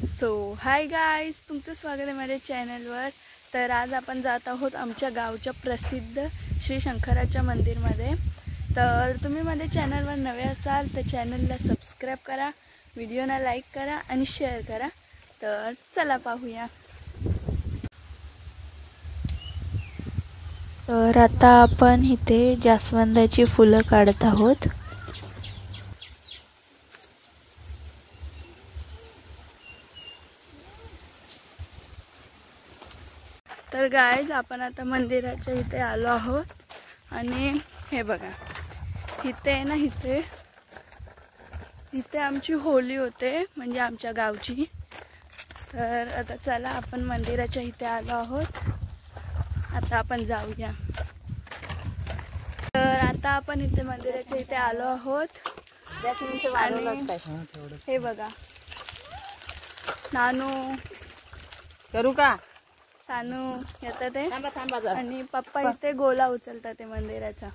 So hi guys, तुमचं स्वागत आहे माझ्या चॅनलवर। तर आज आपण जात आहोत आमच्या गावच्या प्रसिद्ध श्री शंकराच्या मंदिरमध्ये। तर तुम्ही माझ्या चॅनलवर नवे असाल तर चॅनलला सबस्क्राईब करा, व्हिडिओला लाईक करा आणि शेअर करा। तर चला पाहूया। तर आता आपण इथे जास्वंदाची फुलं काढत आहोत। तर गाईज आपण आता मंदिराच्या इथे आलो आहोत आणि हे बघा, इथे आहे ना, इथे आमची होली होते, म्हणजे आमच्या गावची। तर आता चला, आपण मंदिराच्या इथे आलो आहोत, आता आपण जाऊया। तर आता आपण इथे मंदिराच्या इथे आलो आहोत आणि हे बघा, नानू करू का सानू येतात ते, आणि पप्पा इथे गोला उचलतात ते मंदिराचा।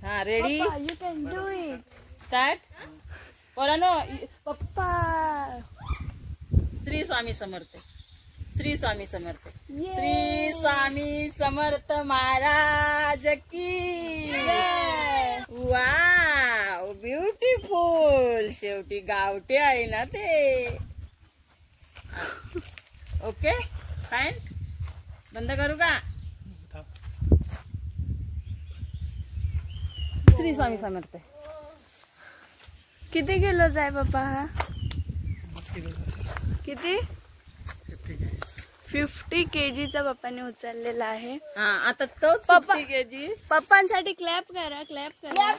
हा, ready, you can do it, start. पोरांनो, पप्पा। श्री स्वामी समर्थ, श्री स्वामी समर्थ, श्री स्वामी समर्थ महाराज की। Wow, beautiful. शेवटी गावठी आहे ना ते। ओके, फाइन, बंद करू का? श्री स्वामी समर्थ। किती किलोचा आहे पप्पा हा? किती? 50 kgचा पप्पाने उचललेला आहे। हा, आता तोच पप्पा 50 kg। पप्पांसाठी क्लॅप करा, क्लॅप करा।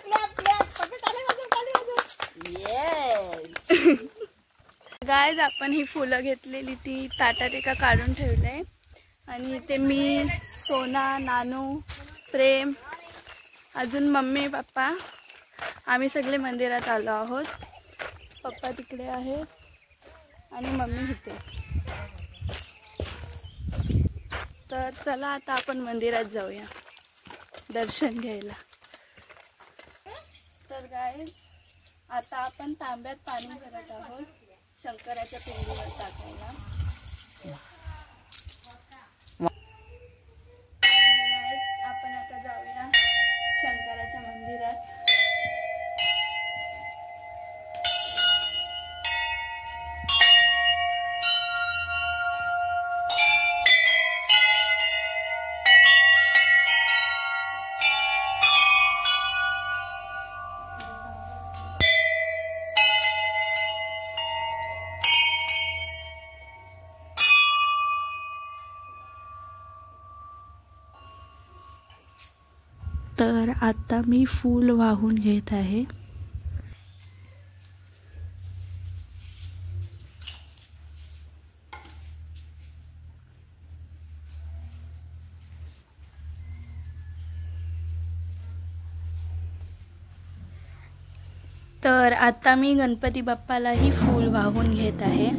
येस। गाईज, आपण ही फुलं घेतलेली ती ताटात एका काढून ठेवले, आणि ते मी, सोना, नानू, प्रेम, अजून मम्मी, पप्पा, आम्ही सगळे मंदिरात आलो आहोत। पप्पा तिकडे आहेत आणि मम्मी इथे। तर चला, आता आपण मंदिरात जाऊया दर्शन घ्यायला। तर गाईज, आता आपण तांब्यात पाणी भरत आहोत शंकराच्या पिंडीवर टाकायला। आपण आता जाऊया शंकराच्या मंदिरात। तर आता मी फूल वाहून घेत आहे। तर आता मी गणपती बाप्पालाही फूल वाहून घेत आहे।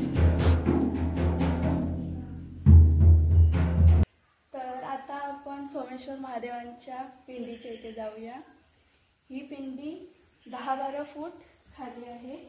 सोमेश्वर महादेवांच्या पिंडीच्या इथे जाऊया। ही पिंडी 10-12 फूट खाली आहे।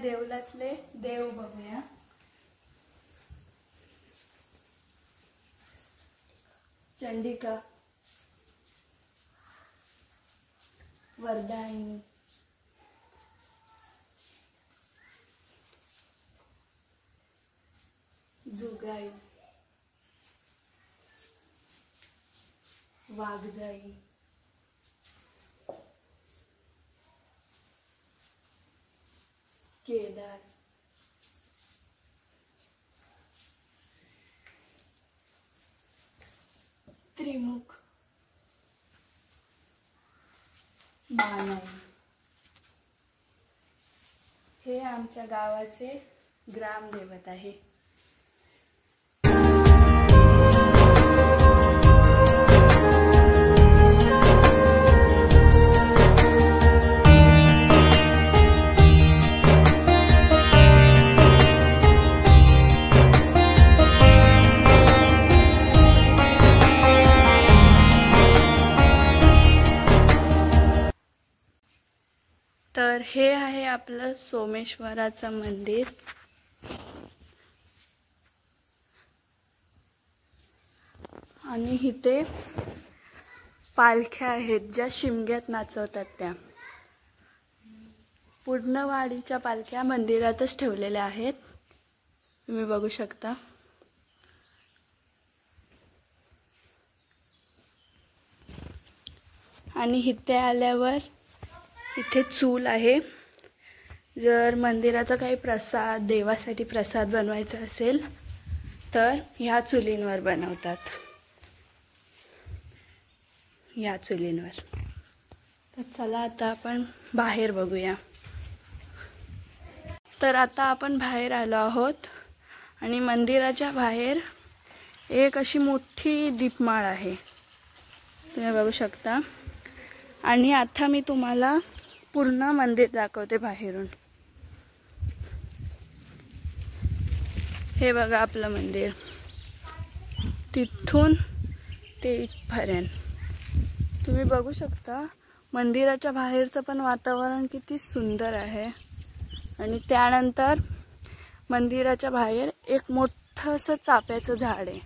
देवलातले देव बघूया। चंडिका, वरदायिनी, जुगाई, वाघजाई, केदार, त्रिमुख, मानाई. हे आमच्या गावाचे ग्रामदैवत आहे. तर हे आहे आपलं सोमेश्वराचं मंदिर. आणि इथे पालख्या आहेत ज्या शिमग्यात नाचवतात. त्या पूर्ण वाडीच्या पालख्या मंदिरातच ठेवलेल्या आहेत, तुम्ही बघू शकता. आणि इथे आल्यावर इथे चूल आहे. जर मंदिराचा काही प्रसाद, देवासाठी प्रसाद बनवायचा असेल तर ह्या चुलींवर बनवतात, या चुलींवर. तर चला आता आपण बाहेर बघूया. तर आता आपण बाहेर आलो आहोत आणि मंदिराच्या बाहेर एक अशी मोठी दीपमाळ आहे, तुम्ही बघू शकता. आणि आता मी तुम्हाला पूर्ण मंदिर दाखवते बाहेरून. हे बघा आपलं मंदिर, तिथून ते इथपर्यंत तुम्ही बघू शकता. मंदिराच्या बाहेरचं पण वातावरण किती सुंदर आहे. आणि त्यानंतर मंदिराच्या बाहेर एक मोठं असं चाफ्याचं झाड आहे.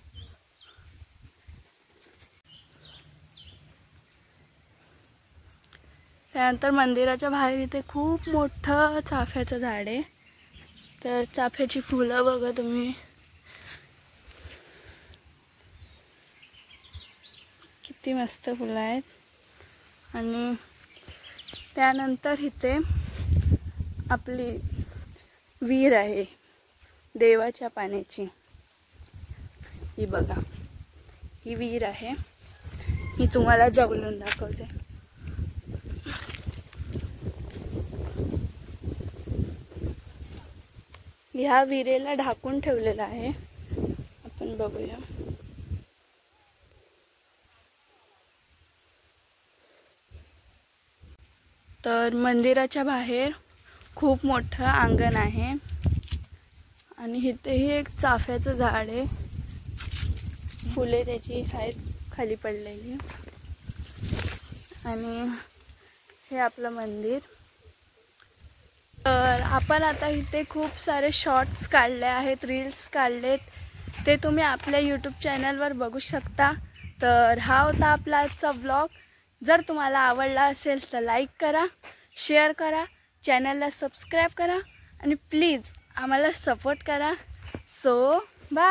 त्यानंतर मंदिराच्या बाहेर इथे खूप मोठं चाफ्याचं झाड आहे. तर चाफ्याची फुलं बघा तुम्ही, किती मस्त फुलं आहेत. आणि त्यानंतर इथे आपली विहीर आहे देवाच्या पाण्याची. ही बघा, ही विहीर आहे. मी तुम्हाला जवळून दाखवते. ह्या विहिरीला ढाकून ठेवलेलं आहे, आपण बघूया. तर मंदिराच्या बाहेर खूप मोठं अंगण आहे आणि इथेही एक चाफ्याचं झाड आहे. फुले त्याची आहेत खाली पडलेली. आणि हे आपलं मंदिर. तर आपण आता इथे खूप सारे शॉर्ट्स काढले आहेत, रील्स काढलेत, ते तुम्ही आपल्या यूट्यूब चॅनलवर बघू शकता. तर हा होता आपला आजचा व्लॉग. जर तुम्हाला आवडला असेल तर लाईक करा, शेअर करा, चॅनलला सबस्क्राईब करा आणि प्लीज आम्हाला सपोर्ट करा. So bye.